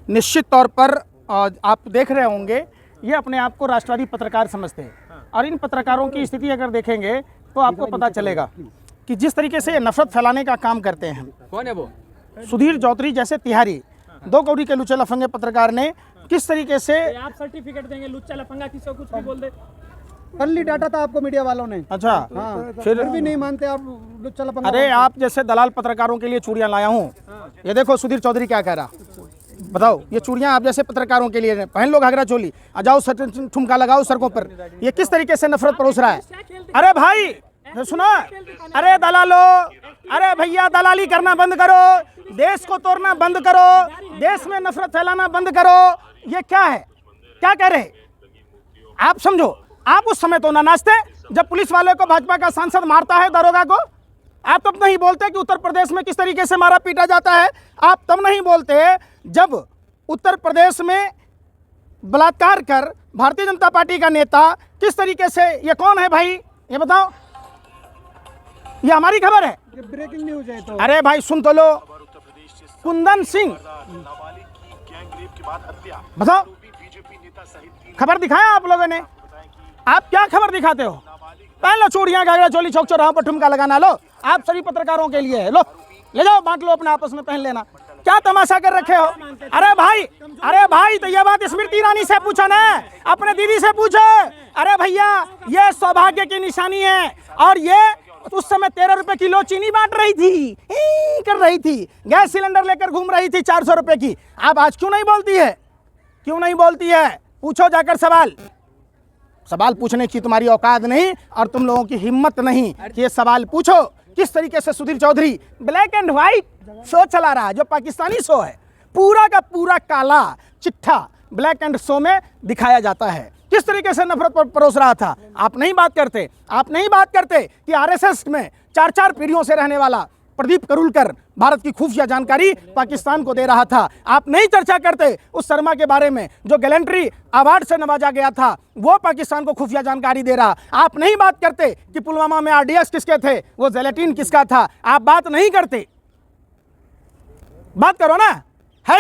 निश्चित तौर पर आप देख रहे होंगे ये अपने आप को राष्ट्रवादी पत्रकार समझते हैं और इन पत्रकारों की स्थिति अगर देखेंगे तो आपको पता चलेगा कि जिस तरीके से ये नफरत फैलाने का काम करते हैं। कौन है वो? सुधीर चौधरी जैसे तिहारी दो कौड़ी के लुच्चे लफंगे पत्रकार ने किस तरीके से आप सर्टिफिकेट देंगे लुच्चा लफंगा किसी को कुछ भी बोल दे। कल ही डाटा था आपको मीडिया वालों ने। अच्छा हाँ, फिर भी नहीं मानते आप लुच्चा लफंगा। अरे आप जैसे दलाल पत्रकारों के लिए चूड़ियां लाया हूँ। ये देखो सुधीर चौधरी क्या कह रहा, बताओ ये चूड़ियां आप जैसे पत्रकारों के लिए पहन लो, घाघरा चोली, आ जाओ ठुमका लगाओ सड़कों पर। ये किस तरीके से नफरत परोस रहा है। अरे भाई सुनो, अरे दलालो, अरे भैया दलाली करना बंद करो, देश को तोड़ना बंद करो, देश में नफरत फैलाना बंद करो। ये क्या है, क्या कह रहे आप? समझो, आप उस समय तो ना नाचते जब पुलिस वाले को भाजपा का सांसद मारता है दरोगा को। आप तब नहीं बोलते कि उत्तर प्रदेश में किस तरीके से मारा पीटा जाता है। आप तब नहीं बोलते जब उत्तर प्रदेश में बलात्कार कर भारतीय जनता पार्टी का नेता किस तरीके से, ये कौन है भाई ये बताओ, ये हमारी खबर है, ये ब्रेकिंग न्यूज है। तो अरे भाई सुन तो लो, कुंदन सिंह, बताओ खबर दिखाया आप लोगों ने। आप क्या खबर दिखाते हो? पहन लो चूड़ियां, घाघरा चोली, चौक चौराहों पर ठुमका लगाना। लो आप सभी पत्रकारों के लिए है, लो ले जाओ बांट लो अपने आपस में, पहन लेना। क्या तमाशा कर रखे हो? अरे भाई तो ये बात स्मृति ईरानी से पूछो ना, अपने दीदी से पूछो। अरे भैया ये सौभाग्य की निशानी है और ये उस समय 13 रुपए किलो चीनी बांट रही थी, कर रही थी, गैस सिलेंडर लेकर घूम रही थी 400 रुपए की। आप आज क्यों नहीं बोलती है, क्यों नहीं बोलती है? पूछो जाकर सवाल, सवाल पूछने की तुम्हारी औकात नहीं और तुम लोगों की हिम्मत नहीं कि ये सवाल पूछो। किस तरीके से Sudhir Chaudhary black and white show चला रहा है, जो पाकिस्तानी शो है, पूरा का पूरा काला चिट्ठा ब्लैक एंड शो में दिखाया जाता है। किस तरीके से नफरत परोस रहा था। आप नहीं बात करते, आप नहीं बात करते कि आरएसएस में 4-4 पीढ़ियों से रहने वाला प्रदीप करुलकर भारत की खुफिया जानकारी पाकिस्तान को दे रहा था। आप नहीं चर्चा करते उस शर्मा के बारे में जो गैलेंट्री अवार्ड से नवाजा गया था, वो पाकिस्तान को खुफिया जानकारी दे रहा। आप नहीं बात करते कि पुलवामा में आरडीएक्स किसके थे, वो जेलेटिन किसका था। आप बात नहीं करते, बात करो ना। है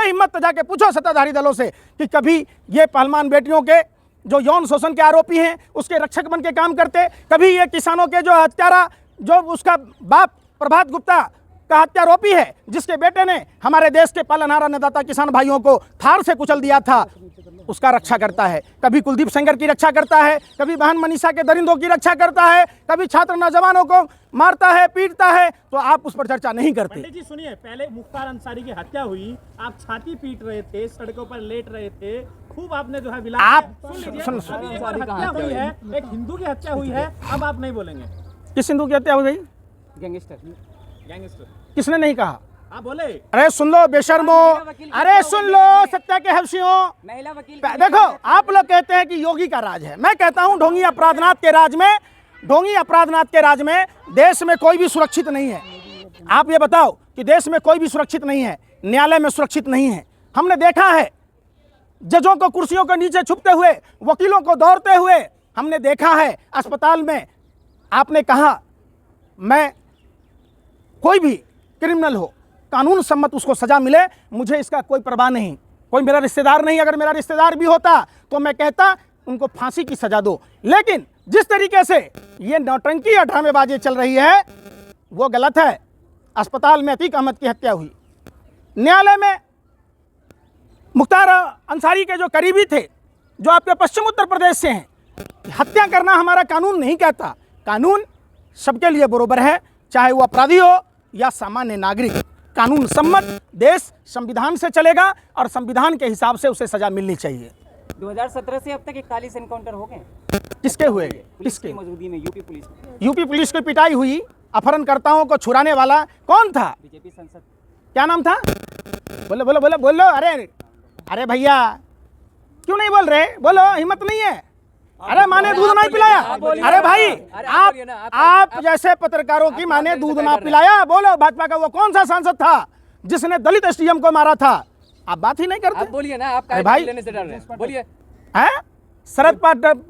हिम्मत तो जाके पूछो सत्ताधारी दलों से कि कभी ये पहलवान बेटियों के जो यौन शोषण के आरोपी हैं उसके रक्षक बन के काम करते, कभी ये किसानों के जो हत्यारा, जो उसका बाप प्रभात गुप्ता का हत्यारोपी है, जिसके बेटे ने हमारे देश के पालनहार अन्नदाता किसान भाइयों को थार से कुचल दिया था, उसका रक्षा करता है। कभी कुलदीप सेंगर की रक्षा करता है, कभी बहन मनीषा के दरिंदों की रक्षा करता है, कभी छात्र नौजवानों को मारता है, पीटता है, तो आप उस पर चर्चा नहीं करते। पंडित जी सुनिए, पहले मुख्तार अंसारी की हत्या हुई, आप छाती पीट रहे थे, सड़कों पर लेट रहे थे, खूब आपने जो है विलास। आप सुन अभी एक बार हत्या हुई है, एक हिंदू की हत्या हुई है, अब आप नहीं बोलेंगे। किस हिंदू की हत्या हो गई? गैंगस्टर किसने नहीं कहा? आप बोले। अरे सुन लो बेशर्मो, अरे सुन लो सत्या के हफ्सियों। महिला वकील देखो आप लोग कहते हैं कि योगी का राज है, मैं कहता हूं ढोंगी अपराधनाथ के राज में, ढोंगी अपराधनाथ के राज में देश में कोई भी सुरक्षित नहीं है। आप ये बताओ कि देश में कोई भी सुरक्षित नहीं है, न्यायालय में सुरक्षित नहीं है। हमने देखा है जजों को कुर्सियों के नीचे छुपते हुए, वकीलों को दौड़ते हुए, हमने देखा है अस्पताल में। आपने कहा मैं कोई भी क्रिमिनल हो, कानून सम्मत उसको सजा मिले, मुझे इसका कोई परवाह नहीं, कोई मेरा रिश्तेदार नहीं। अगर मेरा रिश्तेदार भी होता तो मैं कहता उनको फांसी की सजा दो। लेकिन जिस तरीके से ये नौटंकी ड्रामेबाजी चल रही है वो गलत है। अस्पताल में अतीक अहमद की हत्या हुई, न्यायालय में मुख्तार अंसारी के जो करीबी थे, जो आपके पश्चिम उत्तर प्रदेश से हैं, हत्या करना हमारा कानून नहीं कहता। कानून सबके लिए बराबर है, चाहे वो अपराधी हो या सामान्य नागरिक। कानून सम्मत देश संविधान से चलेगा और संविधान के हिसाब से उसे सजा मिलनी चाहिए। 2017 से अब तक 41 एनकाउंटर हो गए। किसके हुए? किसके मौजूदगी में? यूपी पुलिस की पिटाई हुई, अपहरणकर्ताओं को छुड़ाने वाला कौन था? बीजेपी सांसद, क्या नाम था? बोलो बोलो बोलो बोलो। अरे भैया क्यों नहीं बोल रहे? बोलो, हिम्मत नहीं है। अरे माने दूध नहीं पिलाया? अरे भाई आप जैसे पत्रकारों की माने दूध ना पिलाया? बोलो, भाजपा का वो कौन सा सांसद था जिसने दलित एसडीएम को मारा था? आप बात ही नहीं करते। आप बोलिए ना, आप भाई लेने से डर रहे हैं, बोलिए। हैं? शरद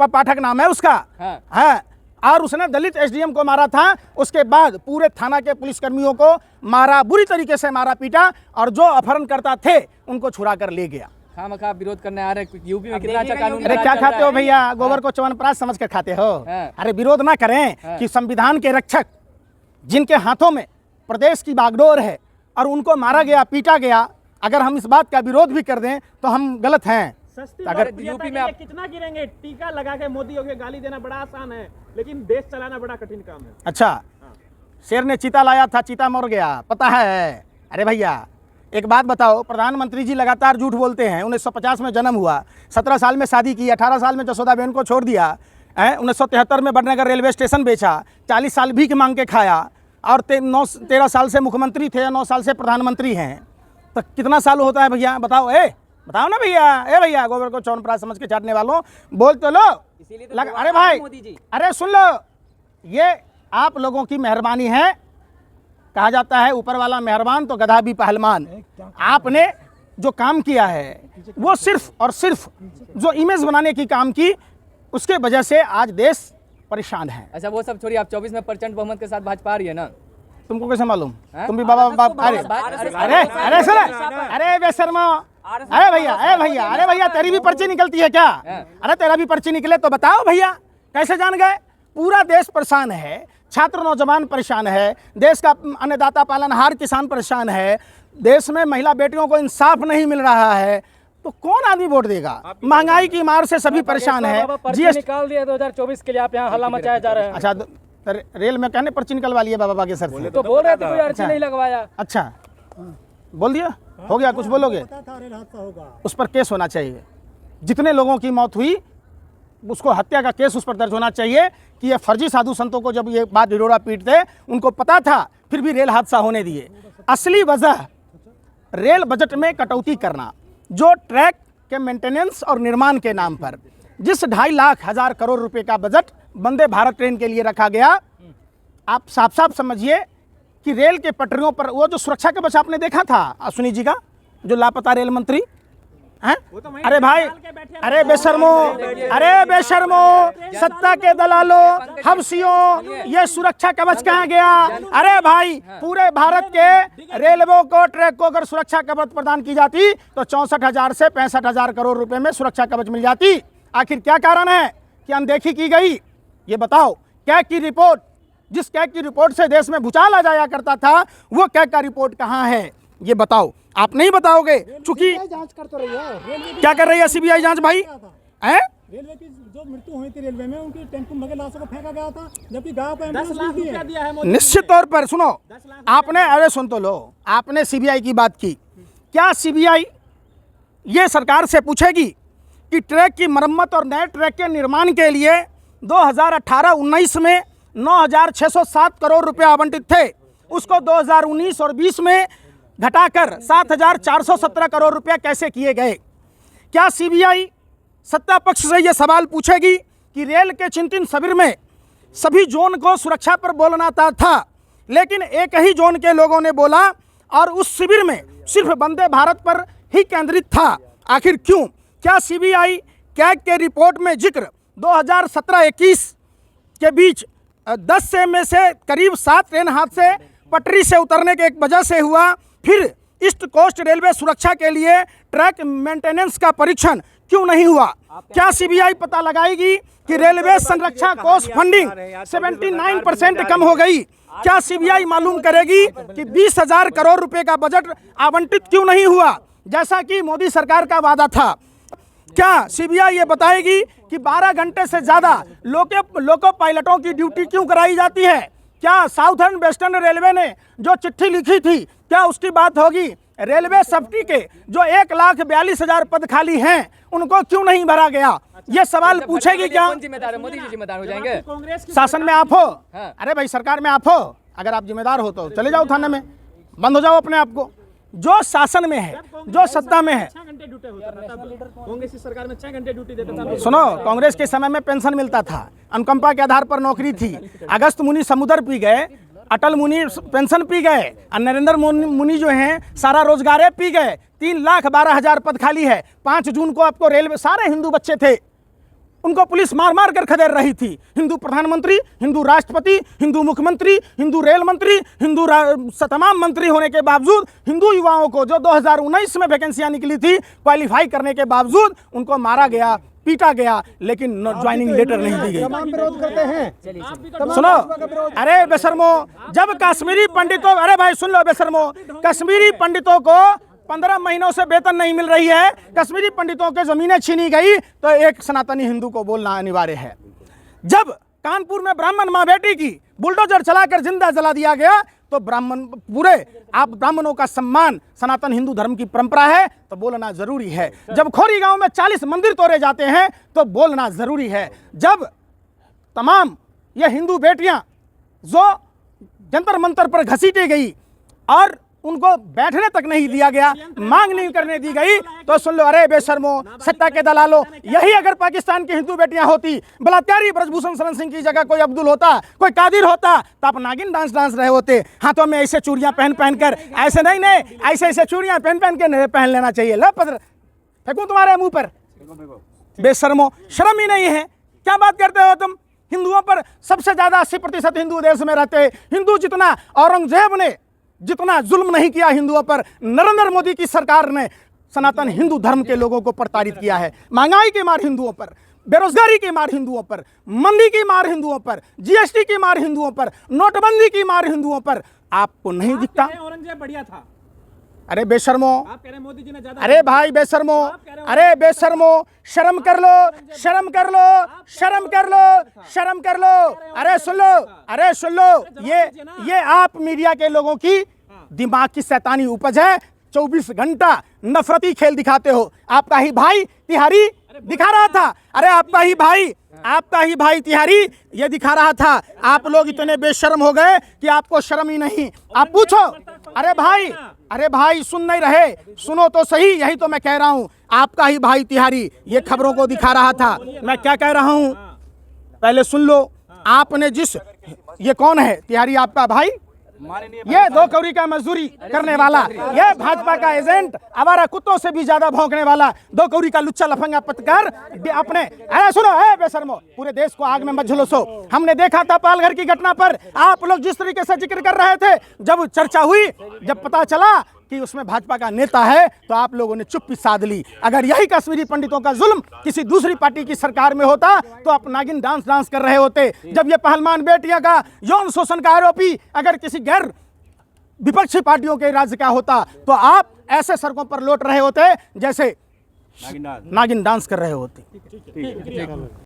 पाठक नाम है उसका। हाँ। है और उसने दलित एसडीएम को मारा था। उसके बाद पूरे थाना के पुलिसकर्मियों को मारा, बुरी तरीके से मारा पीटा, और जो अपहरणकर्ता थे उनको छुड़ा कर ले गया। खामखा विरोध करने आ रहे हैं। यूपी में कितना अच्छा कानून अरे राज क्या चल रहा खाते हो है। भैया, गोबर को च्यवनप्राश समझ कर खाते हो। हाँ। अरे विरोध ना करें कि संविधान के रक्षक जिनके हाथों में प्रदेश की बागडोर है और उनको मारा गया, पीटा गया, अगर हम इस बात का विरोध भी कर दें तो हम गलत हैं। सस्ती अगर लोकप्रियता यूपी के में लिए आप- कितना गिरेंगे? टीका लगा के मोदी को गाली देना बड़ा आसान है, लेकिन देश चलाना बड़ा कठिन काम है। अच्छा, शेर ने चीता लाया था, चीता मर गया, पता है। अरे भैया एक बात बताओ, प्रधानमंत्री जी लगातार झूठ बोलते हैं। 1950 में जन्म हुआ, 17 साल में शादी की, 18 साल में जसोदा बहन को छोड़ दिया, 1973 में बड़नगर रेलवे स्टेशन बेचा, 40 साल भीख मांग के खाया, और 13 साल से मुख्यमंत्री थे, 9 साल से प्रधानमंत्री हैं। तो कितना साल होता है भैया, बताओ। बताओ ना भैया। भैया गोबर को च्यवनप्राश समझ के चाटने वालों, बोल तो लो। इसीलिए तो अरे दोबारा भाई, मोदी जी। अरे सुन लो, ये आप लोगों की मेहरबानी है। कहा जाता है ऊपर वाला मेहरबान तो गधा भी पहलवान। आपने जो काम किया है वो सिर्फ और सिर्फ जो इमेज बनाने की काम की, उसके वजह से आज देश परेशान है। अच्छा वो सब छोड़िए, आप 24 में प्रचंड बहुमत के साथ भाजपा आ रही है ना। तुमको कैसे मालूम? हैं? तुम भी बाबा बाप। अरे अरे सुन, अरे बेशर्मा, अरे भैया तेरी भी पर्ची निकलती है क्या? अरे तेरा भी पर्ची निकले तो बताओ भैया, कैसे जान गए? पूरा देश परेशान है, छात्र नौजवान परेशान है, देश का अन्नदाता पालनहार किसान परेशान है, देश में महिला बेटियों को इंसाफ नहीं मिल रहा है, तो कौन आदमी वोट देगा? महंगाई की मार से सभी परेशान है। जीएसटी निकाल दिया 2024 के लिए, आप यहाँ हल्ला मचाया जा रहा है। अच्छा, रेल में कहने पर्ची निकलवा लिए बाबा बागेश्वर से? तो बोल रहे थे कोई अर्जी नहीं लगवाया। अच्छा, बोल दिया, हो गया। कुछ बोलोगे? उस पर केस होना चाहिए। जितने लोगों की मौत हुई उसको हत्या का केस उस पर दर्ज होना चाहिए कि ये फर्जी साधु संतों को जब ये बात ढिढोरा पीटते उनको पता था, फिर भी रेल हादसा होने दिए। असली वजह रेल बजट में कटौती करना, जो ट्रैक के मेंटेनेंस और निर्माण के नाम पर जिस 2.5 लाख करोड़ रुपए का बजट वंदे भारत ट्रेन के लिए रखा गया, आप साफ साफ समझिए कि रेल के पटरियों पर वो जो सुरक्षा कवच आपने देखा था अश्विनी जी का, जो लापता रेल मंत्री हैं? अरे भाई, अरे बेशर्मो, सत्ता के दलालों, हवसियों, ये सुरक्षा कवच कहाँ गया? अरे भाई, पूरे भारत के रेलवे को, ट्रैक को अगर सुरक्षा कवच प्रदान की जाती तो 64,000 से 65,000 करोड़ रुपए में सुरक्षा कवच मिल जाती। आखिर क्या कारण है कि अनदेखी की गई? ये बताओ। कैग की रिपोर्ट, जिस कैग की रिपोर्ट से देश में भूचाल आ जाया करता था, वो कैग का रिपोर्ट कहाँ है? ये बताओ। आप नहीं बताओगे, चूंकि जांच कर तो रही है। क्या कर रही है सीबीआई जांच भाई? हैं? रेलवे की जो मृत्यु हुई थी रेलवे में, उनकी टेम्पो में लाशों को फेंका गया था, जबकि गांव पे 10 लाख रुपया दिया है मोदी। निश्चित तौर पर सुनो, आपने, अरे सुन तो लो, आपने सीबीआई की बात की। क्या सीबीआई ये सरकार से पूछेगी कि ट्रैक की मरम्मत और नए ट्रैक के निर्माण के लिए 2018-19 में 9,607 करोड़ रुपए आवंटित थे, उसको 2019 और 20 में घटाकर 7,417 करोड़ रुपए कैसे किए गए? क्या सीबीआई सत्ता पक्ष से यह सवाल पूछेगी कि रेल के चिंतन शिविर में सभी जोन को सुरक्षा पर बोलना था, लेकिन एक ही जोन के लोगों ने बोला और उस शिविर में सिर्फ वंदे भारत पर ही केंद्रित था? आखिर क्यों? क्या सीबीआई कैग के रिपोर्ट में जिक्र 2017-21 के बीच 10 से में से करीब 7 ट्रेन हादसे पटरी से उतरने के एक वजह से हुआ, फिर ईस्ट कोस्ट रेलवे सुरक्षा के लिए ट्रैक मेंटेनेंस का परीक्षण क्यों नहीं हुआ? क्या सीबीआई पता लगाएगी कि रेलवे संरक्षा कोष फंडिंग 79% कम हो गई? क्या सीबीआई मालूम करेगी कि 20,000 करोड़ रुपए का बजट आवंटित क्यों नहीं हुआ, जैसा कि मोदी सरकार का वादा था? क्या सीबीआई ये बताएगी कि 12 घंटे से ज़्यादा लोको पायलटों की ड्यूटी क्यों कराई जाती है? क्या साउथर्न वेस्टर्न रेलवे ने जो चिट्ठी लिखी थी, क्या उसकी बात होगी? रेलवे सफ्टी के जो 1,42,000 पद खाली हैं, उनको क्यों नहीं भरा गया? ये सवाल पूछेगी क्या? कौन जिम्मेदार है? मोदी जी जिम्मेदार हो जाएंगे। कांग्रेस की शासन में आप हो, हाँ। अरे भाई सरकार में आप हो, अगर आप जिम्मेदार हो तो चले जाओ थाने में, बंद हो जाओ अपने आप को। जो शासन में है, जो सत्ता में है, 6 घंटे ड्यूटी होता था तब। कांग्रेस की सरकार में 6 घंटे ड्यूटी देता था। सुनो, कांग्रेस के समय में पेंशन मिलता था, अनुकंपा के आधार पर नौकरी थी। अगस्त मुनि समुद्र पी गए, अटल मुनि पेंशन पी गए, और नरेंद्र मुनि जो हैं सारा रोजगार पी गए। 3,12,000 पद खाली है। 5 जून को आपको रेलवे, सारे हिंदू बच्चे थे, उनको पुलिस मार मार कर खदेड़ रही थी। हिंदू प्रधानमंत्री, हिंदू राष्ट्रपति, हिंदू मुख्यमंत्री, हिंदू रेल मंत्री, तमाम मंत्री होने के बावजूद हिंदू युवाओं को जो 2019 में वैकेंसियां निकली थी क्वालिफाई करने के बावजूद उनको मारा गया, पीटा गया, लेकिन ज्वाइनिंग लेटर नहीं दी गई। विरोध करते हैं। सुनो, अरे बेशर्मो, जब कश्मीरी पंडितों, अरे भाई सुन लो बेशर्मो, कश्मीरी पंडितों को 15 महीनों से वेतन नहीं मिल रही है, कश्मीरी पंडितों के जमीनें छीनी गई, तो एक सनातनी हिंदू को बोलना अनिवार्य है। जब कानपुर में ब्राह्मण माँ बेटी की बुलडोजर चलाकर जिंदा जला दिया गया, तो आप ब्राह्मणों का सम्मान सनातन हिंदू धर्म की परंपरा है, तो बोलना जरूरी है। जब खोरी गांव में 40 मंदिर तोड़े जाते हैं तो बोलना जरूरी है। जब तमाम ये हिंदू बेटियां जो जंतर मंतर पर घसीटी गई और उनको बैठने तक नहीं दिया गया, मांग नहीं करने दी गई, तो सुन लो, अरे बेशर्मो, सत्ता के दलालो, यही अगर पाकिस्तान की हिंदू बेटियां होती, बलात्कारी ब्रजभूषण शरण सिंह की जगह कोई अब्दुल होता, कोई कादिर होता, तो आप नागिन डांस रहे होते। हाथों में ऐसे चूड़ियां पहन कर, ऐसे नहीं, ऐसे चूड़ियां पहन के पहन लेना चाहिए। लो पत्थर फेंकूं तुम्हारे मुंह पर, बेशर्मो, शर्म ही नहीं है, क्या बात करते हो तुम? हिंदुओं पर सबसे ज्यादा 80% हिंदू देश में रहते हैं। हिंदू जितना औरंगजेब ने जितना जुल्म नहीं किया हिंदुओं पर, नरेंद्र मोदी की सरकार ने सनातन हिंदू धर्म के लोगों को प्रताड़ित किया है। महंगाई की मार हिंदुओं पर, बेरोजगारी की मार हिंदुओं पर, मंदी की मार हिंदुओं पर, जीएसटी की मार हिंदुओं पर, नोटबंदी की मार हिंदुओं पर। आपको नहीं दिखता? औरंगजेब बढ़िया था। अरे बेशर्मो, आप कह रहे हैं मोदी जी ने ज्यादा। अरे भाई बेशर्मो, अरे बेशर्मो, शर्म कर लो, शर्म कर लो, शर्म कर लो, शर्म कर लो। अरे सुन लो, अरे सुन लो, ये आप मीडिया के लोगों की दिमाग की शैतानी उपज है। 24 घंटा नफरती खेल दिखाते हो। आपका ही भाई तिहारी दिखा रहा था, अरे आपका ही भाई तिहारी ये दिखा रहा था। आप लोग इतने बेशर्म हो गए कि आपको शर्म ही नहीं। आप पूछो, अरे भाई सुन नहीं रहे, सुनो तो सही, यही तो मैं कह रहा हूं। आपका ही भाई तिहारी ये खबरों को दिखा रहा था। मैं क्या कह रहा हूं पहले सुन लो। आपने ये कौन है तिहारी? आपका भाई, ये 2 कौड़ी का मजदूरी करने वाला, ये भाजपा का एजेंट, आवारा कुत्तों से भी ज्यादा भौंकने वाला 2 कौड़ी का लुच्चा लफंगा पत्रकार अपने। अरे सुनो, बेशर्मो, पूरे देश को आग में मत झुलसो। हमने देखा था पालघर की घटना पर आप लोग जिस तरीके से जिक्र कर रहे थे, जब चर्चा हुई, जब पता चला कि उसमें भाजपा का नेता है, तो आप लोगों ने चुप्पी साध ली। अगर यही कश्मीरी पंडितों का जुल्म किसी दूसरी पार्टी की सरकार में होता तो आप नागिन डांस कर रहे होते। जब ये पहलवान बेटिया का यौन शोषण का आरोपी अगर किसी गैर विपक्षी पार्टियों के राज्य का होता, तो आप ऐसे सड़कों पर लौट रहे होते जैसे नागिन डांस कर रहे होते।